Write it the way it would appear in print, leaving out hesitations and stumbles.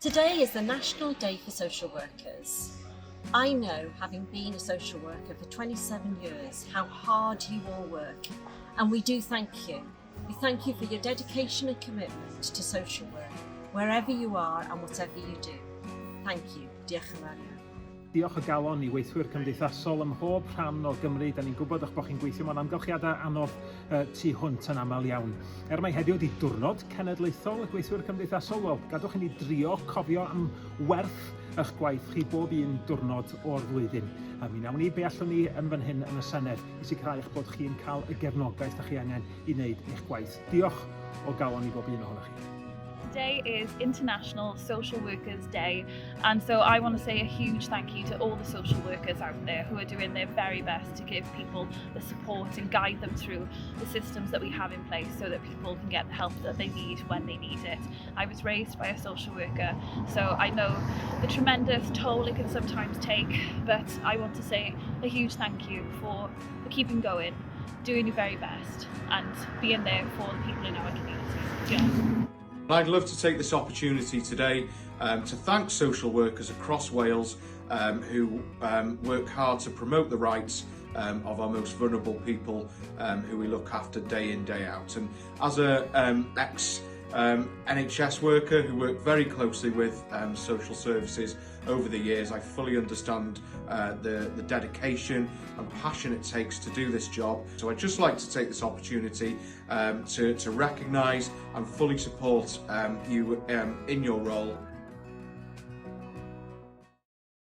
Today is the National Day for Social Workers. I know, having been a social worker for 27 years, how hard you all work, and we do thank you. We thank you for your dedication and commitment to social work, wherever you are and whatever you do. Thank you. Diolch yn fawr iawn. Diolch o galon I weithwyr cymdeithasol ym mhob rhan o Gymru. Da ni'n gwybod eich bod chi'n gweithio mewn amgylchiadau anodd tu hwnt yn aml iawn. Mae heddiw wedi diwrnod cenedlaethol y gweithwyr cymdeithasol. Wel, gadwch i ni drio cofio am werth eich gwaith chi bob un diwrnod o'r flwyddyn. Mi nawn ni be allwn ni yn fan hyn yn y Senedd I sicrhau eich bod chi'n cael y gefnogaeth da chi angen I wneud eich gwaith. Diolch o galon I bob un ohonoch chi. Today is International Social Workers Day, and so I want to say a huge thank you to all the social workers out there who are doing their very best to give people the support and guide them through the systems that we have in place so that people can get the help that they need when they need it. I was raised by a social worker, so I know the tremendous toll it can sometimes take, but I want to say a huge thank you for keeping going, doing your very best and being there for the people in our community. Yeah. I'd love to take this opportunity today to thank social workers across Wales who work hard to promote the rights of our most vulnerable people who we look after day in, day out. And as a ex-NHS worker who worked very closely with social services over the years, I fully understand the dedication and passion it takes to do this job. So I'd just like to take this opportunity to recognise and fully support you in your role